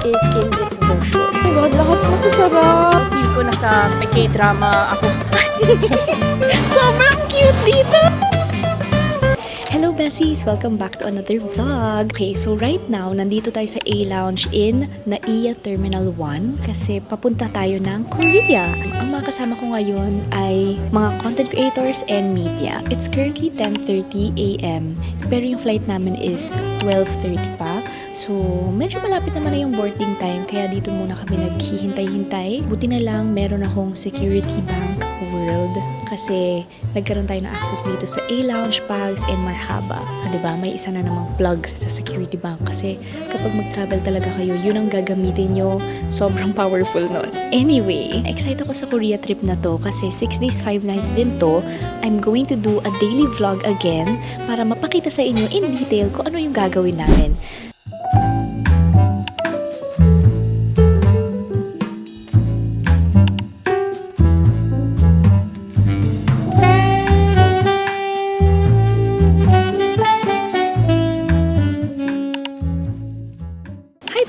is in this brochure. Oh my God, lahat masasarap. Feel ko nasa may K-drama ako. Sobrang cute dito! Hello Bessies! Welcome back to another vlog. Okay, so right now, nandito tayo sa A-Lounge in Naiya Terminal 1 kasi papunta tayo ng Korea. Ang mga kasama ko ngayon ay mga content creators and media. It's currently 10:30 a.m. pero yung flight namin is 12:30 pa. So, medyo malapit naman na yung boarding time kaya dito muna kami naghihintay-hintay. Buti na lang meron akong Security Bank World kasi nagkaroon tayo ng access dito sa A-Lounge, Pals, and Marhaba. Diba? May isa na namang plug sa Security Bank kasi kapag mag-travel talaga kayo, yun ang gagamitin nyo. Sobrang powerful nun. Anyway, excited ako sa Korea trip na to kasi 6 days, 5 nights din to. I'm going to do a daily vlog again para mapakita sa inyo in detail kung ano yung gagawin namin.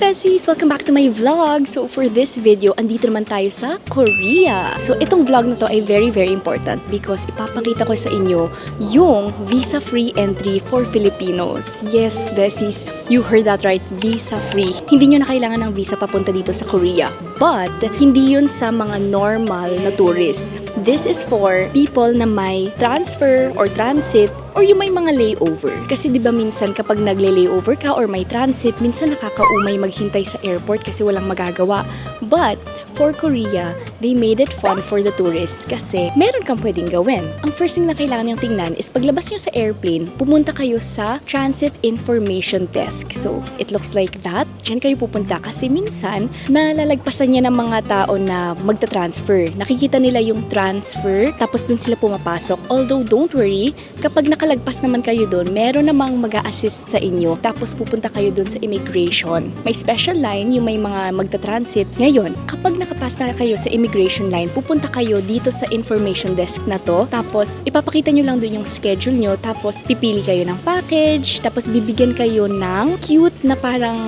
Bessies! Welcome back to my vlog! So for this video, andito naman tayo sa Korea. So itong vlog na to ay very important because ipapakita ko sa inyo yung visa-free entry for Filipinos. Yes, Bessies, you heard that right, visa-free. Hindi nyo na kailangan ng visa papunta dito sa Korea. But, hindi yun sa mga normal na tourist. This is for people na may transfer or transit or yung may mga layover. Kasi 'di ba minsan kapag nagle-layover ka or may transit, minsan nakakaumay maghintay sa airport kasi walang magagawa. But for Korea, they made it fun for the tourists kasi meron kang pwedeng gawin. Ang first thing na kailangan niyong tingnan is paglabas niyo sa airplane, pumunta kayo sa Transit Information Desk. So, it looks like that. Diyan kayo pupunta kasi minsan nalalagpasan niya ng mga tao na magta-transfer. Nakikita nila yung transfer tapos dun sila pumapasok. Although don't worry, kapag nakalagpas naman kayo doon, meron namang mag-a-assist sa inyo. Tapos pupunta kayo doon sa immigration. May special line yung may mga magta-transit. Ngayon, kapag nakapas na kayo sa immigration line, pupunta kayo dito sa information desk na to. Tapos ipapakita nyo lang doon yung schedule nyo. Tapos pipili kayo ng package. Tapos bibigyan kayo ng cute na parang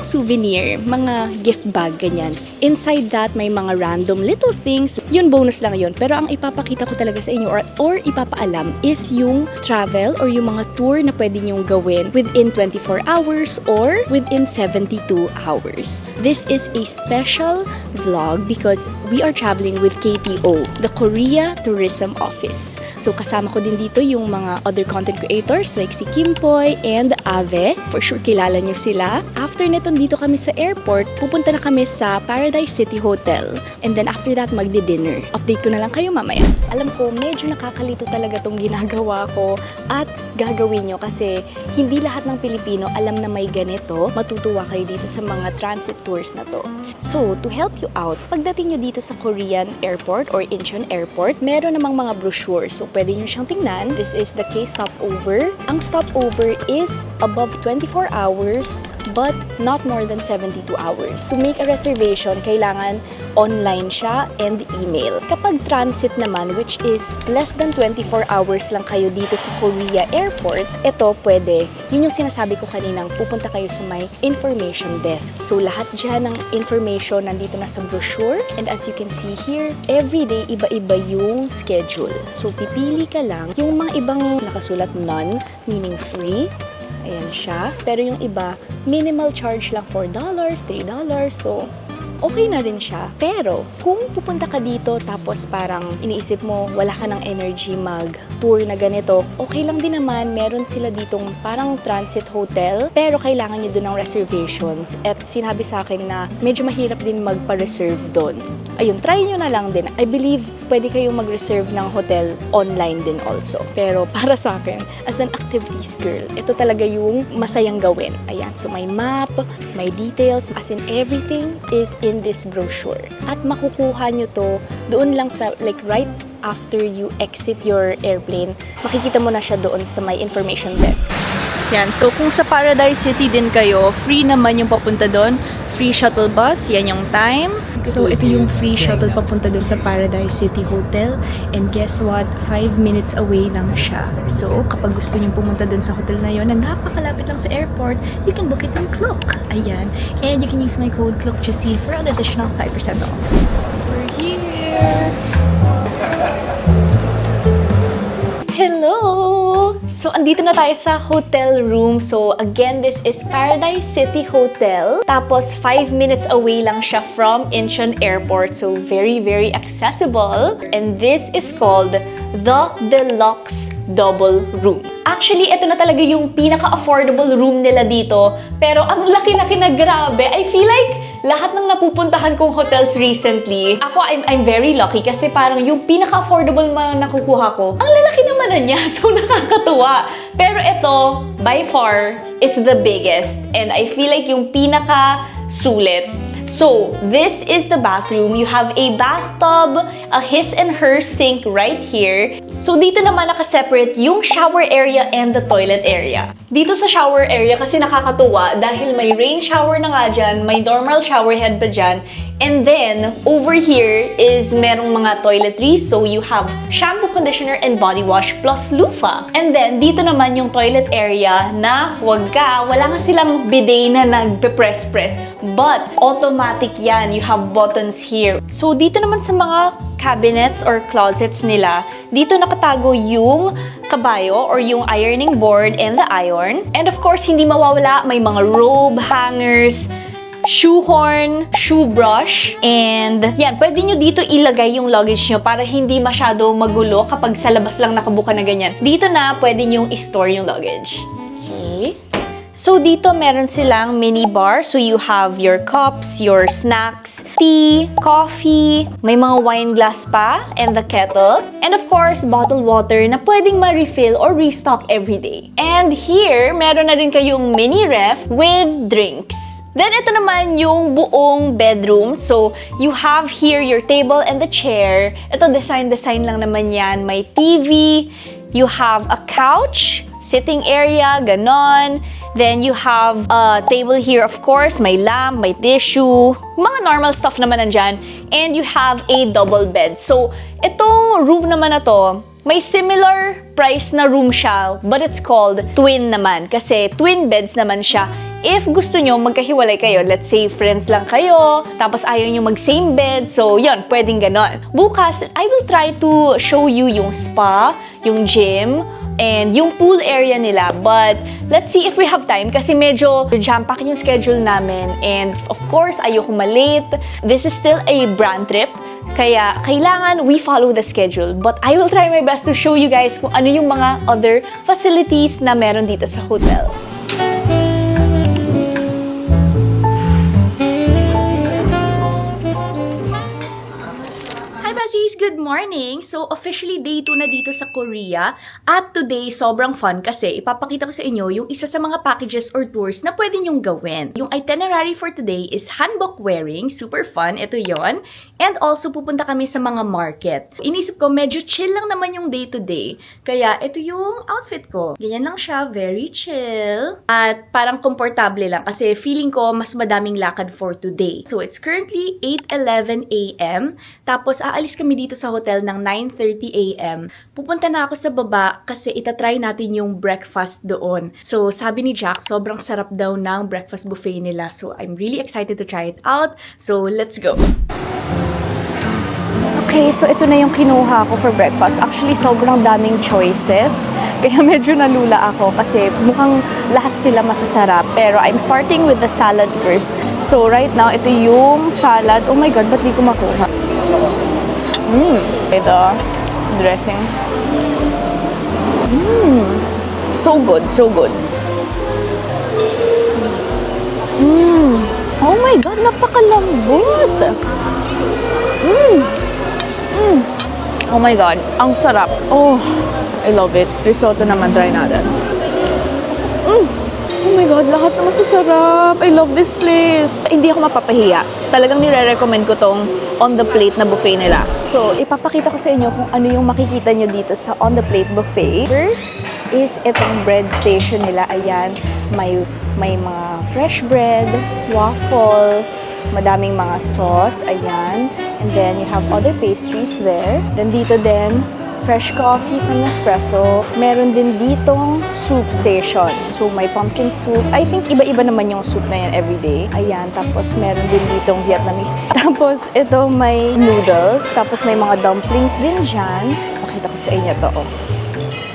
souvenir. Mga gift bag, ganyan. Inside that, may mga random little things. Yun, bonus lang yun. Pero ang ipapakita ko talaga sa inyo or ipapaalam is yung travel or yung mga tour na pwede nyong gawin within 24 hours or within 72 hours. This is a special vlog because we are traveling with KTO, the Korea Tourism Office. So kasama ko din dito yung mga other content creators like si Kimpoy and Ave. For sure kilala nyo sila. After neton dito kami sa airport, pupunta na kami sa Paradise City Hotel. And then after that, magdi-dinner. Update ko na lang kayo mamaya. Alam ko, medyo nakakalito talaga tong ginagawa ko at gagawin nyo kasi hindi lahat ng Pilipino alam na may ganito. Matutuwa kayo dito sa mga transit tours na to. So, to help you out, pagdating nyo dito sa Korean Airport or Incheon Airport, meron namang mga brochure. So, pwede nyo siyang tingnan. This is the K stopover. Ang stopover is above 24 hours but not more than 72 hours. To make a reservation, kailangan online siya and email. Kapag transit naman, which is less than 24 hours lang kayo dito sa Korea Airport, ito pwede. Yun yung sinasabi ko kaninang pupunta kayo sa may information desk. So lahat dyan ng information nandito na sa brochure. And as you can see here, every day iba-iba yung schedule. So pipili ka lang. Yung mga ibang nakasulat none, meaning free. Ayan siya. Pero yung iba, minimal charge lang $4, $3. So, okay na rin siya. Pero, kung pupunta ka dito tapos parang iniisip mo wala ka ng energy mag-tour na ganito, okay lang din naman. Meron sila ditong parang transit hotel, pero kailangan nyo doon ng reservations. At sinabi sa akin na medyo mahirap din magpa-reserve doon. Ayun, try nyo na lang din. I believe pwede kayong mag-reserve ng hotel online din also. Pero para sa akin, as an activities girl, ito talaga yung masayang gawin. Ayan, so may map, may details, as in everything is in this brochure. At makukuha nyo to doon lang sa, like right after you exit your airplane, makikita mo na siya doon sa may information desk. Yan, so kung sa Paradise City din kayo, free naman yung papunta doon. free shuttle bus. Yan yung time. So, ito yung free shuttle papunta dun sa Paradise City Hotel. And guess what? 5 minutes away lang siya. So, kapag gusto nyo pumunta dun sa hotel na yon na napakalapit lang sa airport, you can book it in Klook. Ayan. And you can use my code KLOOKJC for an additional 5% off. We're here! Hello! So, andito na tayo sa hotel room. So, again, this is Paradise City Hotel. Tapos, 5 minutes away lang siya from Incheon Airport. So, very, very accessible. And this is called the Deluxe Double Room. Actually, ito na talaga yung pinaka-affordable room nila dito. Pero ang laki-laki na grabe. I feel like lahat ng napupuntahan kong hotels recently, I'm very lucky kasi parang yung pinaka-affordable na nakukuha ko, ang lalaki naman na niya. So, nakakatuwa. Pero ito, by far, is the biggest. And I feel like yung pinaka-sulit. So, this is the bathroom. You have a bathtub, a his and her sink right here. So, dito naman nakaseparate yung shower area and the toilet area. Dito sa shower area kasi nakakatuwa dahil may rain shower na nga dyan, may normal shower head pa dyan, and then, over here is merong mga toiletries. So, you have shampoo, conditioner, and body wash plus loofah. And then, dito naman yung toilet area na wala nga silang bidet na nagpe-press-press. But, automatic yan. You have buttons here. So, dito naman sa mga cabinets or closets nila, dito nakatago yung kabayo or yung ironing board and the iron. And of course, hindi mawawala, may mga robe, hangers, shoehorn, shoe brush, and yan, pwede nyo dito ilagay yung luggage nyo para hindi masyado magulo kapag sa labas lang nakabuka na ganyan. Dito na, pwede nyo i-store yung luggage. Okay. So, dito meron silang mini bar. So, you have your cups, your snacks, tea, coffee, may mga wine glass pa, and the kettle. And of course, bottled water na pwedeng ma-refill or restock every day. And here, meron na rin kayong mini ref with drinks. Then, ito naman yung buong bedroom. So, you have here your table and the chair. Ito, design lang naman yan. May TV, you have a couch, sitting area, ganon. Then, you have a table here, of course. May lamp, may tissue. Mga normal stuff naman nandyan. And you have a double bed. So, itong room naman na to, may similar price na room siya, but it's called twin naman. Kasi twin beds naman siya. If gusto nyo magkahiwalay kayo, let's say friends lang kayo, tapos ayaw nyo mag-same bed, so yun, pwedeng ganon. Bukas, I will try to show you yung spa, yung gym, and yung pool area nila. But let's see if we have time kasi medyo jam-pack yung schedule namin. And of course, ayoko malate. This is still a brand trip. Kaya kailangan we follow the schedule. But I will try my best to show you guys kung ano yung mga other facilities na meron dito sa hotel. Good morning! So, officially day 2 na dito sa Korea. At today, sobrang fun kasi ipapakita ko sa inyo yung isa sa mga packages or tours na pwede nyong gawin. Yung itinerary for today is hanbok wearing. Super fun. Ito yon. And also, pupunta kami sa mga market. Inisip ko, medyo chill lang naman yung day to day. Kaya, ito yung outfit ko. Ganyan lang siya. Very chill. At parang komportable lang kasi feeling ko mas madaming lakad for today. So, it's currently 8:11 a.m. Tapos, aalis kami dito sa hotel ng 9:30 a.m. Pupunta na ako sa baba kasi itatry natin yung breakfast doon. So, sabi ni Jack, sobrang sarap daw ng breakfast buffet nila. So, I'm really excited to try it out. So, let's go! Okay, so ito na yung kinuha ko for breakfast. Actually, sobrang daming choices. Kaya medyo nalula ako kasi mukhang lahat sila masasarap. Pero I'm starting with the salad first. So, right now, ito yung salad. Oh my God, ba't di ko makuha? The dressing. So good, so good. Oh my God, napakalambot. Oh my God, ang sarap. Oh, I love it. Risotto naman, try natin. Oh my God, lahat na masasarap. I love this place. Hindi ako mapapahiya. Talagang nire-recommend ko tong on the plate na buffet nila. So, ipapakita ko sa inyo kung ano yung makikita nyo dito sa on the plate buffet. First is itong bread station nila. Ayan, may mga fresh bread, waffle, madaming mga sauce, ayan. And then you have other pastries there. Then dito din, fresh coffee from Nespresso. Meron din ditong soup station. So, may pumpkin soup. I think iba-iba naman yung soup na yan everyday. Ayan, tapos meron din ditong Vietnamese. Tapos, ito may noodles. Tapos, may mga dumplings din dyan. Pakita ko sa inyo to, oh.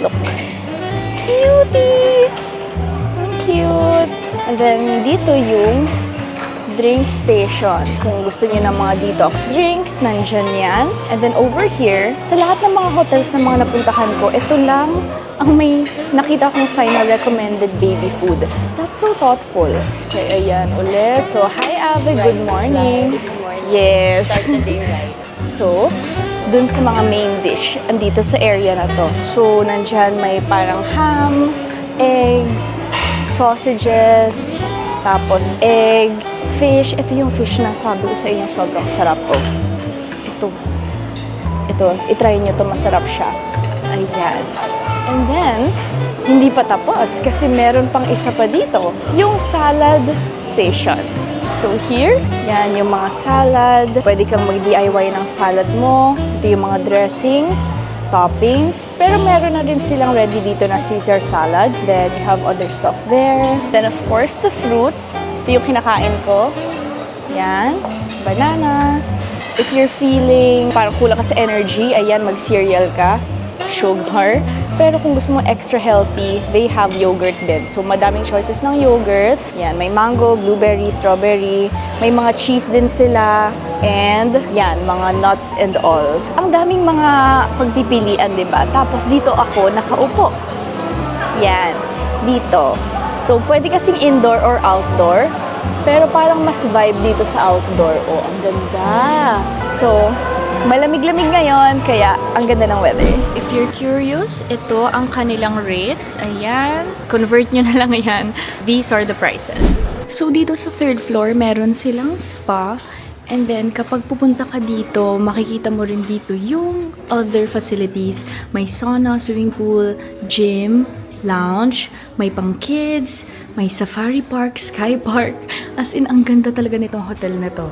Look. Cutie! Ang cute! And then, dito yung drink station. Kung gusto niyo ng mga detox drinks, nandyan yan. And then over here, sa lahat ng mga hotels na mga napuntahan ko, ito lang ang may nakita kong sign na recommended baby food. That's so thoughtful. Okay, ayan ulit. So, hi Ave, good morning. Good morning. Yes. Start the day right. So, dun sa mga main dish, andito sa area na to. So, nandyan may parang ham, eggs, sausages, tapos eggs, fish. Ito yung fish na sabi ko sa inyo sobrang sarap po. Ito, itry nyo to, masarap siya. Ayan. And then, hindi pa tapos kasi meron pang isa pa dito, yung salad station. So here, yan yung mga salad. Pwede kang mag-DIY ng salad mo. Ito yung mga dressings, toppings. Pero meron na rin silang ready dito na Caesar salad. Then you have other stuff there. Then of course, the fruits. Ito yung kinakain ko. Yan, bananas. If you're feeling parang kulang ka sa energy, ayan, mag-cereal ka. Sugar. Pero kung gusto mo extra healthy, they have yogurt din. So, madaming choices ng yogurt. Yan, may mango, blueberry, strawberry. May mga cheese din sila. And, yan, mga nuts and all. Ang daming mga pagpipilian, di ba? Tapos, dito ako nakaupo. Yan, dito. So, pwede kasing indoor or outdoor. Pero parang mas vibe dito sa outdoor. Oh, ang ganda. So, malamig-lamig ngayon, kaya ang ganda ng weather. If you're curious, ito ang kanilang rates. Ayan. Convert nyo na lang yan. These are the prices. So, dito sa third floor, meron silang spa. And then, kapag pupunta ka dito, makikita mo rin dito yung other facilities. May sauna, swimming pool, gym, lounge, may pang kids, may safari park, sky park. As in, ang ganda talaga nitong hotel na to.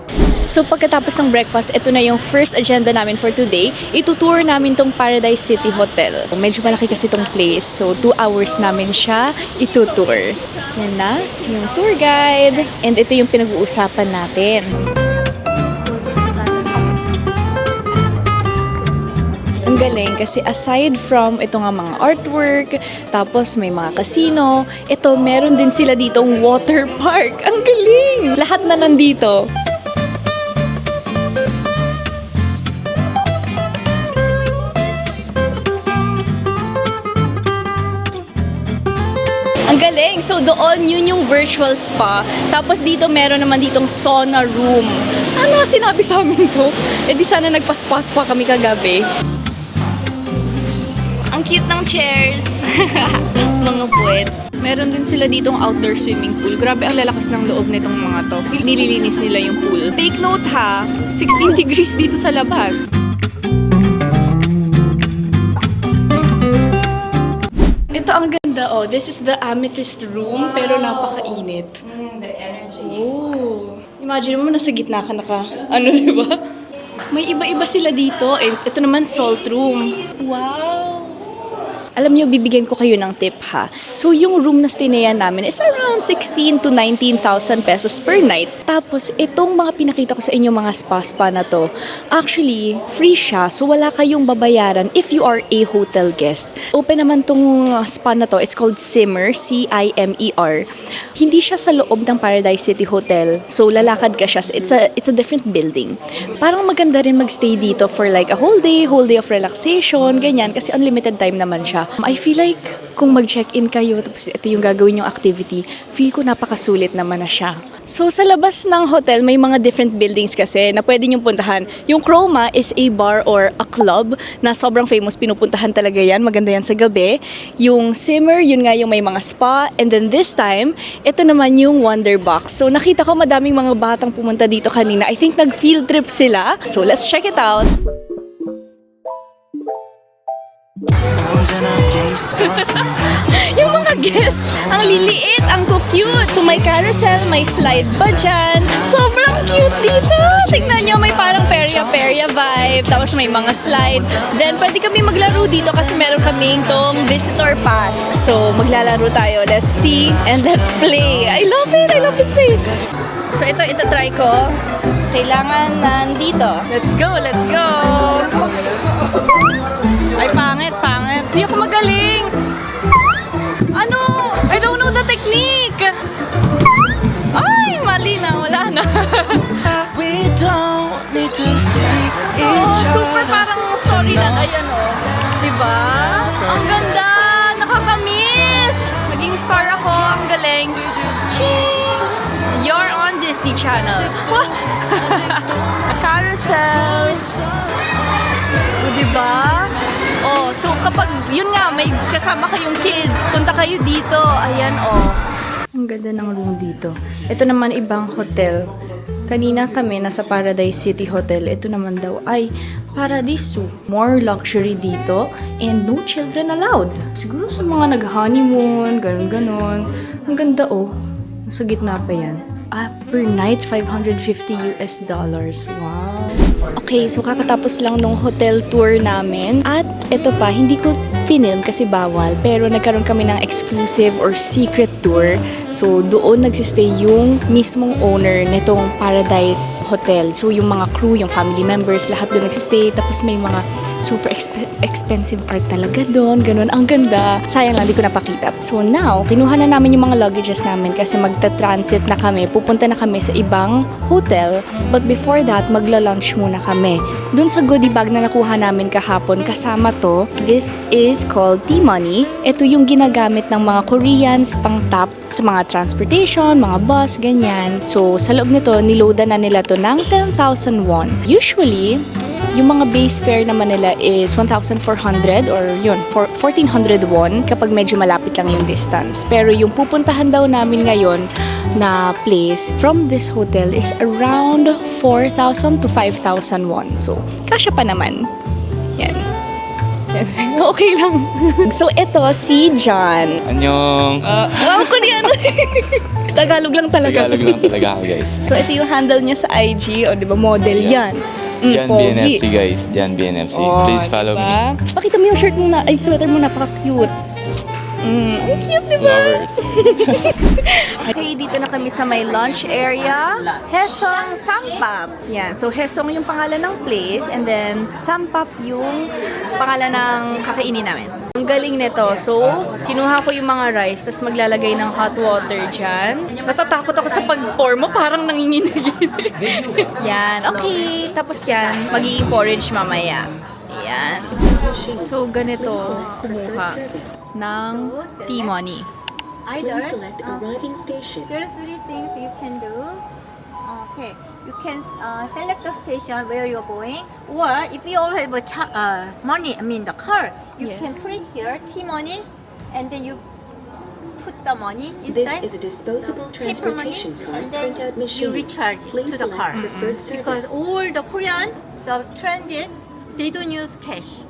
So, pagkatapos ng breakfast, ito na yung first agenda namin for today. Itutour namin tong Paradise City Hotel. Medyo malaki kasi tong place. So, 2 hours namin siya itutour. Yan na, yung tour guide. And ito yung pinag-uusapan natin. Ang galing kasi aside from ito nga mga artwork, tapos may mga casino, ito meron din sila ditong water park. Ang galing! Lahat na nandito. Ang galing! So doon, yun yung virtual spa. Tapos dito meron naman ditong sauna room. Sana sinabi sa amin to. Eh di sana nagpa-spa kami kagabi. Ang cute ng chairs. Mga puwet. Meron din sila ditong outdoor swimming pool. Grabe ang lalakas ng loob nitong mga to. Nililinis nila yung pool. Take note ha, 16 degrees dito sa labas. Ito ang ganda oh. This is the amethyst room pero napakainit. The energy. Oh. Imagine mo nasa gitna ka ano, di ba? May iba-iba sila dito. Eh, ito naman salt room. Wow! Alam niyo, bibigyan ko kayo ng tip ha. So, yung room na stinayan namin is around 16 to 19,000 pesos per night. Tapos, itong mga pinakita ko sa inyo mga spa na to, actually, free siya. So, wala kayong babayaran if you are a hotel guest. Open naman tong spa na to. It's called Simmer, C-I-M-E-R. Hindi siya sa loob ng Paradise City Hotel. So, lalakad ka siya. It's a different building. Parang maganda rin magstay dito for like a whole day of relaxation, ganyan. Kasi unlimited time naman siya. I feel like kung mag-check-in kayo tapos ito yung gagawin yung activity, feel ko napakasulit naman na siya. So sa labas ng hotel, may mga different buildings kasi na pwede niyong puntahan. Yung Chroma is a bar or a club na sobrang famous, pinupuntahan talaga yan. Maganda yan sa gabi. Yung Simmer, yun nga yung may mga spa. And then this time, ito naman yung Wonder Box. So nakita ko madaming mga batang pumunta dito kanina. I think nag-field trip sila. So let's check it out. Yung mga guest, ang liliit, ang cute. So may carousel, may slide pa dyan. Sobrang cute dito. Tingnan nyo, may parang perya-perya vibe. Tapos may mga slide. Then pwede kami maglaro dito kasi meron kaming tong visitor pass. So maglalaro tayo. Let's see and let's play. I love it. I love this place. So ito try ko. Kailangan nandito. Let's go, let's go. Ay, pangit. Hindi ako magaling. Ano? I don't know the technique. Ay, mali na. Wala na. We don't need to see Oh, each super other. parang storyline. Ayan, oh. Diba? Ang ganda. Nakakamiss. Naging star ako. Ang galing. Ching! You're on Disney Channel. Wow! Carousel. O, diba? Oh, so kapag, yun nga, may kasama kayong kid, punta kayo dito. Ayan, oh. Ang ganda ng room dito. Ito naman ibang hotel. Kanina kami nasa Paradise City Hotel. Ito naman daw ay Paradiso. More luxury dito and no children allowed. Siguro sa mga nag-honeymoon, ganun-ganon. Ang ganda, oh. Nasa gitna pa yan. Per night, $550 US. Wow. Okay, so kakatapos lang nung hotel tour namin. At ito pa, hindi ko film kasi bawal. Pero nagkaroon kami ng exclusive or secret tour. So doon nagsistay yung mismong owner nitong Paradise Hotel. So yung mga crew, yung family members, lahat doon nagsistay. Tapos may mga super expensive art talaga doon. Ganun, ang ganda. Sayang lang, di ko napakita. So now, kinuha na namin yung mga luggages namin kasi magta-transit na kami. Pupunta na kami sa ibang hotel. But before that, magla-lunch muna kami. Doon sa goodie bag na nakuha namin kahapon, kasama to, this is called T-Money. Ito yung ginagamit ng mga Koreans pang tap sa mga transportation, mga bus, ganyan. So, sa loob nito, niloadan na nila to ng 10,000 won. Usually, yung mga base fare naman nila is 1,400 or yun, 1,400 won kapag medyo malapit lang yung distance. Pero yung pupuntahan daw namin ngayon na place from this hotel is around 4,000 to 5,000 won. So, kasya pa naman. Yan. Okay lang. So, ito si John. Annyeong. Wow, Koreano. Tagalog lang talaga. Tagalog lang talaga ako, guys. So, ito yung handle niya sa IG. O, di ba, model yan. Diyan Pogi. BNFC, guys. Diyan BNFC. Please follow me. Pakita mo yung shirt mo na, ay sweater mo, napaka-cute. Ang cute, di ba? Flowers. Okay, dito na kami sa may lunch area. Hesong Sampap. Yan. So, Hesong yung pangalan ng place and then Sampap yung pangalan ng kakainin namin. Ang galing nito. So, kinuha ko yung mga rice tapos maglalagay ng hot water dyan. Natatakot ako sa pag-pour mo. Parang nanginginig. Yan. Okay. Tapos yan, magiging porridge mamaya. Yan. So, ganito kumuha ng T-Money. Either Select arriving station. there are three things you can do. Okay, you can select the station where you're going, or if you all have a money, I mean the car, you Yes. can put it here, T-money, and then you put the money This inside. is a disposable Paper money, transportation card and then printout machine. you recharge Please to the select car. preferred Because service. all the Korean, the transit, they don't use cash.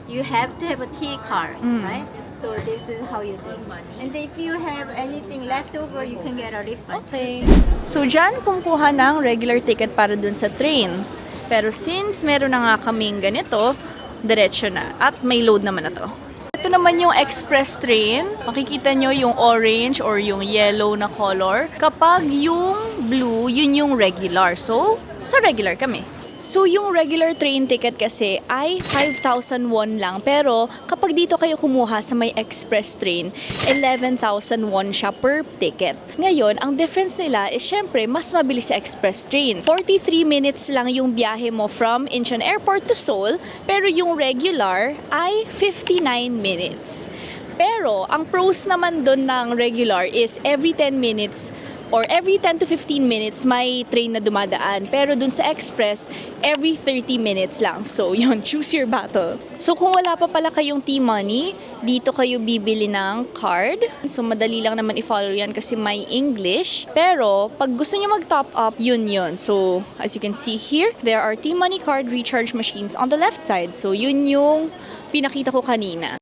You have to have a T card, right? So this is how you do. And if you have anything left over, you can get a refund. Okay. So, dyan kumukuha ng regular ticket para dun sa train. Pero since meron na nga kaming ganito, diretso na. At may load naman na to. Ito naman yung express train. Makikita nyo yung orange or yung yellow na color. Kapag yung blue, yun yung regular. So, sa regular kami. So, yung regular train ticket kasi ay 5,000 won lang. Pero, kapag dito kayo kumuha sa may express train, 11,000 won siya per ticket. Ngayon, ang difference nila is syempre, mas mabilis sa express train. 43 minutes lang yung biyahe mo from Incheon Airport to Seoul. Pero yung regular ay 59 minutes. Pero, ang pros naman doon ng regular is every 10 minutes or every 10 to 15 minutes may train na dumadaan. Pero dun sa express, every 30 minutes lang. So, yun, choose your battle. So, kung wala pa pala kayong T-Money, dito kayo bibili ng card. So, madali lang naman i-follow yan kasi may English. Pero, pag gusto nyo mag-top up, yun. So, as you can see here, there are T-Money card recharge machines on the left side. So, yun yung pinakita ko kanina.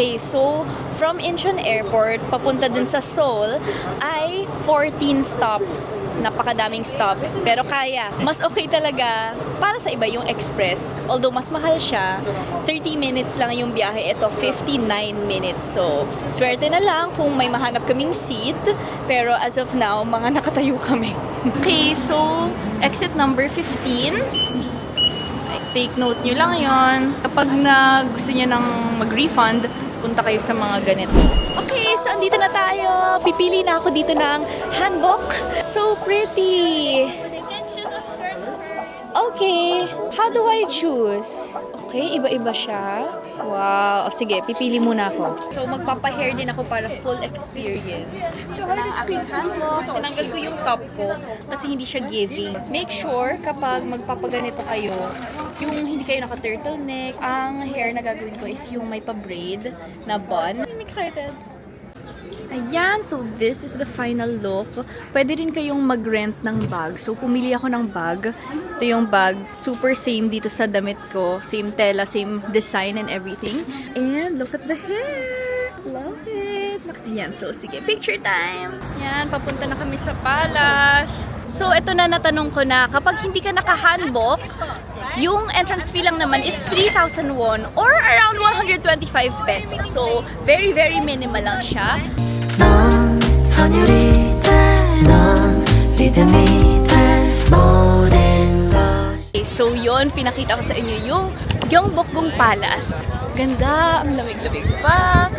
Okay, so from Incheon Airport papunta dun sa Seoul ay 14 stops. Napakadaming stops. Pero kaya, mas okay talaga para sa iba yung express. Although mas mahal siya, 30 minutes lang yung biyahe. Ito, 59 minutes. So, swerte na lang kung may mahanap kaming seat. Pero as of now, mga nakatayo kami. Okay, so exit number 15. Take note nyo lang yon. Kapag gusto niya ng mag-refund, punta kayo sa mga ganito. Okay, so andito na tayo. Pipili na ako dito ng hanbok. So pretty. Okay, how do I choose? Okay, iba-iba siya. Wow. O sige, pipili muna ako. So magpapa-hair din ako para full experience. Ito ang aking hanbok. Tinanggal ko yung top ko kasi hindi siya giving. Make sure kapag magpapaganito kayo, yung hindi kayo naka-turtleneck, ang hair na gagawin ko is yung may pa-braid na bun. I'm excited. Ayan, so this is the final look. Pwede rin kayong mag-rent ng bag. So, pumili ako ng bag. Ito yung bag. Super same dito sa damit ko. Same tela, same design and everything. And look at the hair! Love it! Ayan, so sige, picture time! Ayan, papunta na kami sa palace. So, ito na natanong ko na, kapag hindi ka naka-hanbok, yung entrance fee lang naman is 3,000 won or around 125 pesos. So, very, very minimal lang siya. 넌 선율이 돼, 넌 리듬이 돼, 모든 것이 Okay, so yon pinakita ko sa inyo yung Gyeongbokgung Palace. Ganda, ang lamig-lamig pa.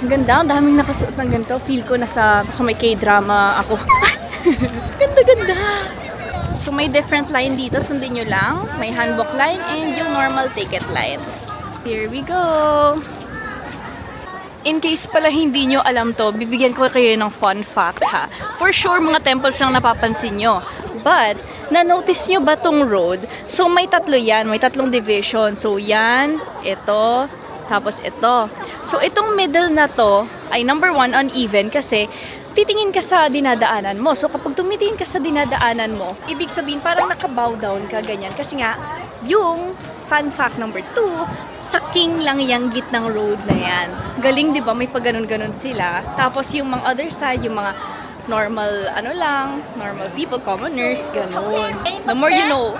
Ang ganda, ang daming nakasuot ng ganito. Feel ko nasa may K-drama ako. Ganda-ganda. So may different line dito, sundin nyo lang. May hanbok line and yung normal ticket line. Here we go. In case pala hindi nyo alam to, bibigyan ko kayo ng fun fact ha. For sure, mga temples lang napapansin nyo. But, na-notice nyo ba tong road? So, may tatlo yan. May tatlong division. So, yan, ito, tapos ito. So, itong middle na to ay number 1, uneven kasi titingin ka sa dinadaanan mo. So, kapag tumitingin ka sa dinadaanan mo, ibig sabihin parang naka-bow down ka, ganyan. Kasi nga, yung fun fact number 2, sa king lang yung gitnang road na yan. Galing, di ba? May pag-ganon-ganon sila. Tapos yung mga other side, yung mga normal, normal people, commoners, ganon. The more you know.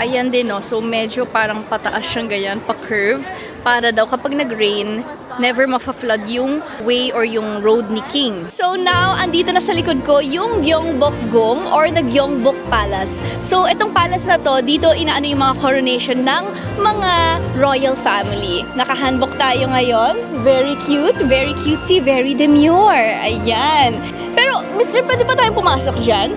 Ayan din, no? So, medyo parang pataas siyang ganyan, pa-curve. Para daw kapag nag-rain, never ma-flood yung way or yung road ni King. So now, andito na sa likod ko yung Gyeongbokgung or the Gyeongbok Palace. So itong palace na to, dito inaano yung mga coronation ng mga royal family. Nakahanbok tayo ngayon. Very cute, very cutesy, very demure. Ayan. Pero, Mr., pwede pa tayong pumasok dyan?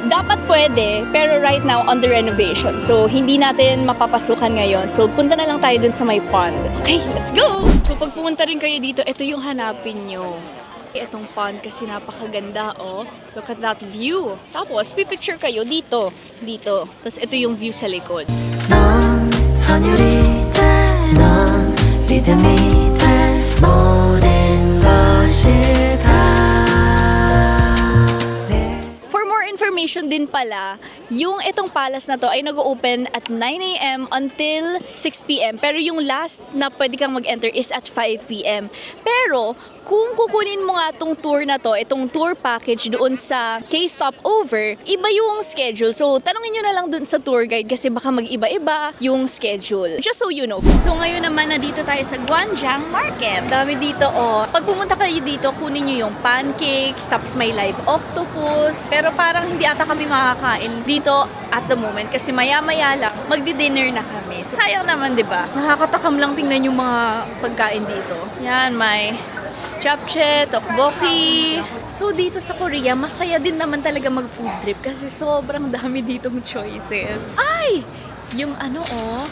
Dapat pwede, pero right now under renovation. So, hindi natin mapapasukan ngayon. So, punta na lang tayo dun sa may pond. Okay, let's go! So, pag pumunta rin kayo dito, ito yung hanapin nyo. Itong pond kasi napakaganda, oh. Look at that view. Tapos, pipicture kayo dito. Dito. Tapos, ito yung view sa likod. 넌 선율이 돼, 넌 리듬이 돼, 모든 것이 다 Information din pala, yung itong palace na to ay nag-open at 9 a.m. until 6 p.m. Pero yung last na pwede kang mag-enter is at 5 p.m. Pero kung kukunin mo nga itong tour na to, itong tour package doon sa K-Stopover, iba yung schedule. So, tanungin nyo na lang doon sa tour guide kasi baka mag-iba-iba yung schedule. Just so you know. So, ngayon naman nandito tayo sa Gwangjang Market. Dami dito, oh. Pag pumunta kayo dito, kunin nyo yung pancakes, tapos may live octopus. Pero parang hindi ata kami makakain dito at the moment kasi maya-maya lang, magdi-dinner na kami. So, sayang naman, di ba? Nakakatakam lang tingnan yung mga pagkain dito. Yan, may japchae, tteokbokki. So, dito sa Korea, masaya din naman talaga mag-food trip kasi sobrang dami ditong choices. Ay! Yung ano, oh,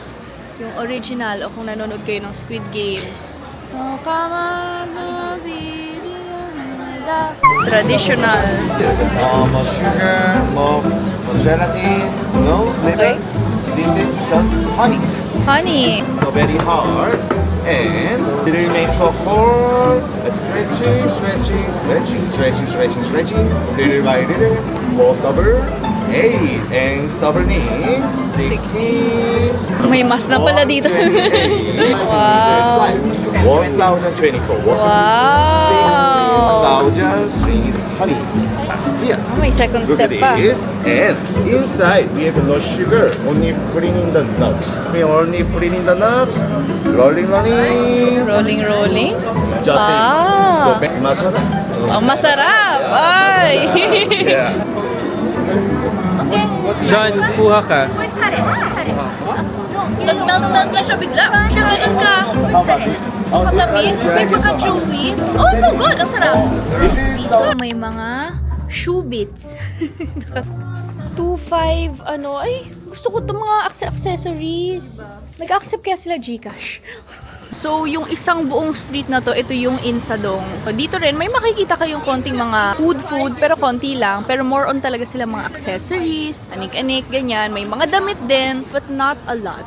yung original, o kung nanonood kayo ng Squid Games. Oh, traditional. More sugar, more gelatin, no flavor. Okay. This is just honey. Honey. So very hard. And little make a hole. Stretching, stretching, stretching, stretching, stretching, stretching. Little by little. 4 double. 8 and double knee. 16. May math na pala dito. 1,024. Wow. 16,000 strings honey. Here. May second Look step at pa. this. And inside we have no sugar, only putting in the nuts. We only putting in the nuts. Rolling, rolling. Rolling. Just Ah. so masarap. Ang masarap! Ay! Yeah. John, kuha ka. Nag-melt na siya bigla. Siya ganun ka. How about this? Matamis. May pagka-chewy. Oh, so good! Ang sarap. It is so May mga shoe bits. 2.5, ay, gusto ko itong mga accessories. Nag-accept kaya sila Gcash. So, yung isang buong street na to, ito yung Insadong. Dito rin, may makikita kayong konting mga food, pero konti lang. Pero more on talaga sila mga accessories, anik-anik, ganyan. May mga damit din, but not a lot.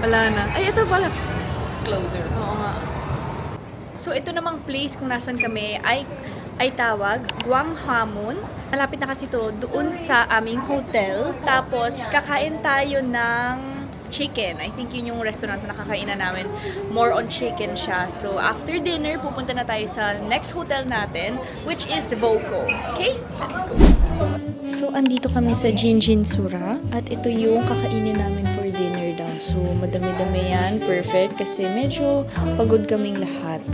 Wala na. Ay, ito pala. Closer. Oo nga. So, ito namang place kung nasan kami ay tawag Gwanghwamun. Malapit na kasi to doon sa aming hotel. Tapos, kakain tayo ng chicken. I think yun yung restaurant na nakakainan namin. More on chicken siya. So, after dinner, pupunta na tayo sa next hotel natin, which is Voco. Okay? Let's go. So, andito kami sa Jinjinsura at ito yung kakainin namin for dinner daw. So, madami-dami yan. Perfect kasi medyo pagod kaming lahat.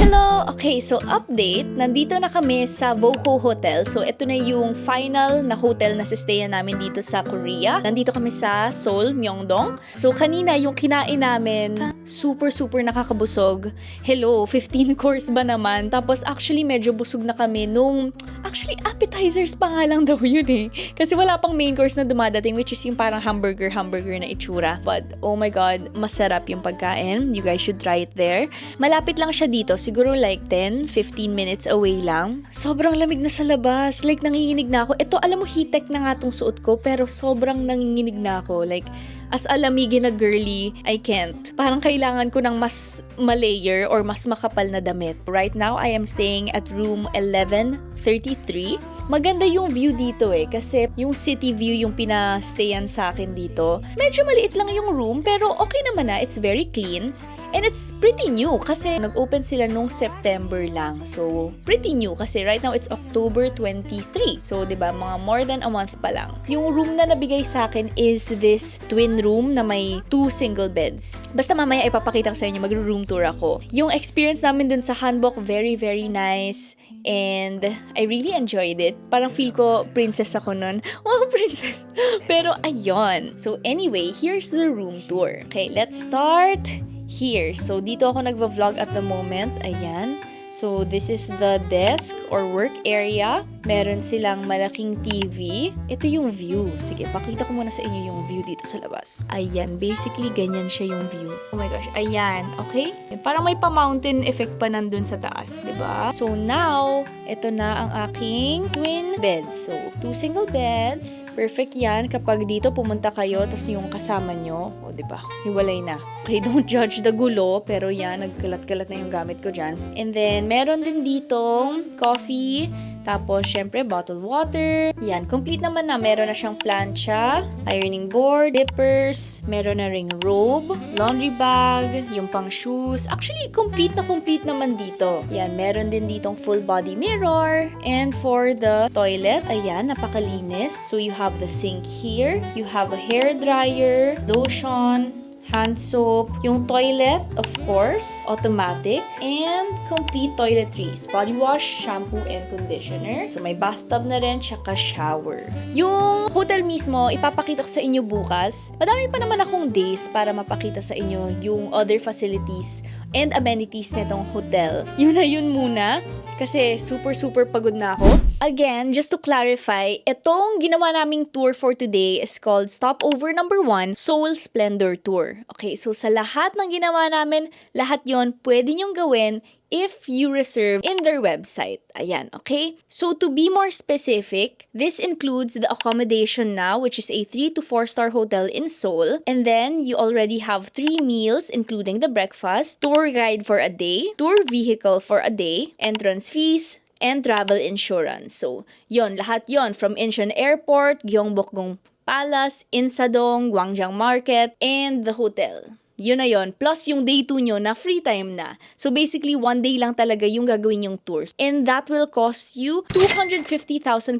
Hello! Okay, so update. Nandito na kami sa Voco Hotel. So, ito na yung final na hotel na sustayan namin dito sa Korea. Nandito kami sa Seoul, Myeongdong. So, kanina yung kinain namin, super nakakabusog. Hello, 15 course ba naman? Tapos, actually, medyo busog na kami nung... Actually, appetizers pa nga lang daw yun eh. Kasi wala pang main course na dumadating, which is yung parang hamburger na itsura. But, oh my God, masarap yung pagkain. You guys should try it there. Malapit lang siya dito. Siguro like 10-15 minutes away lang. Sobrang lamig na sa labas. Like, nanginginig na ako. Ito, alam mo, heat-tech na nga tong suot ko, pero sobrang nanginginig na ako. Like, as alamigin na girly, I can't. Parang kailangan ko ng mas malayer or mas makapal na damit. Right now, I am staying at room 1133. Maganda yung view dito eh, kasi yung city view yung pinastayan sa akin dito. Medyo maliit lang yung room, pero okay naman na. It's very clean. And it's pretty new kasi nag-open sila nung September lang. So, pretty new kasi right now it's October 23. So, 'di ba, mga more than a month pa lang. Yung room na nabigay sa akin is this twin room na may 2 single beds. Basta mamaya ipapakita ko sa inyo, mag-room tour ako. Yung experience namin dun sa Hanbok, very nice. And I really enjoyed it. Parang feel ko princess ako nun. Wow, princess! Pero ayun. So anyway, here's the room tour. Okay, let's start here. So dito ako nagva-vlog at the moment. Ayan. So this is the desk or work area. Meron silang malaking TV. Ito yung view. Sige, pakita ko muna sa inyo yung view dito sa labas. Ayan, basically ganyan siya yung view. Oh my gosh, ayan, okay? Parang may pa-mountain effect pa nandun sa taas, 'di ba? So now, ito na ang aking twin bed. So, 2 single beds. Perfect yan kapag dito pumunta kayo tas yung kasama nyo, o 'di ba? Hiwalay na. Okay, don't judge the gulo, pero yan, nagkalat-kalat na yung gamit ko dyan. And then, meron din ditong coffee, tapos, syempre, bottled water. Yan, complete naman na. Meron na siyang plancha, ironing board, dippers, meron na ring robe, laundry bag, yung pang shoes. Actually, complete naman dito. Yan, meron din ditong full body mirror. And for the toilet, ayan, napakalinis. So, you have the sink here. You have a hair dryer, lotion, hand soap, yung toilet, of course, automatic, and complete toiletries, body wash, shampoo, and conditioner. So, may bathtub na rin, tsaka shower. Yung hotel mismo, ipapakita ko sa inyo bukas. Madami pa naman akong days para mapakita sa inyo yung other facilities and amenities nitong hotel. Yun na yun muna, kasi super pagod na ako. Again, just to clarify, itong ginawa naming tour for today is called Stopover number 1, Seoul Splendor Tour. Okay, so sa lahat ng ginawa namin, lahat yon pwede nyong gawin if you reserve in their website. Ayan, okay? So to be more specific, this includes the accommodation now, which is a 3 to 4 star hotel in Seoul. And then you already have 3 meals, including the breakfast, tour guide for a day, tour vehicle for a day, entrance fees, and travel insurance. So, yon, lahat yon from Incheon Airport, Gyeongbokgung Palace, Insadong, Gwangjang Market, and the hotel. Yun na yun. Plus yung day 2 nyo na free time na. So basically, 1 day lang talaga yung gagawin yung tours. And that will cost you 250,000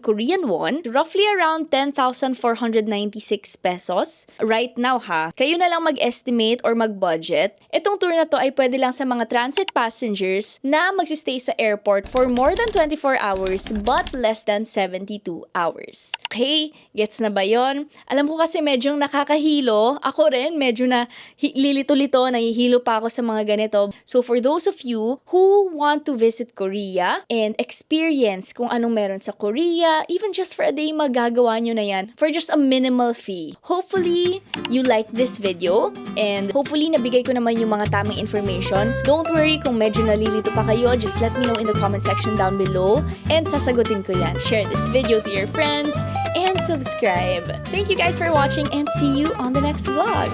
Korean won, roughly around 10,496 pesos. Right now ha, kayo na lang mag-estimate or mag-budget. Itong tour na to ay pwede lang sa mga transit passengers na magsistay sa airport for more than 24 hours but less than 72 hours. Okay? Gets na ba yun? Alam ko kasi medyo nakakahilo. Ako rin, medyo na lilito-lito, nahihilo pa ako sa mga ganito. So for those of you who want to visit Korea and experience kung anong meron sa Korea, even just for a day, magagawa nyo na yan for just a minimal fee. Hopefully, you like this video and hopefully, nabigay ko naman yung mga tamang information. Don't worry kung medyo nalilito pa kayo, just let me know in the comment section down below and sasagutin ko yan. Share this video to your friends and subscribe. Thank you guys for watching and see you on the next vlog.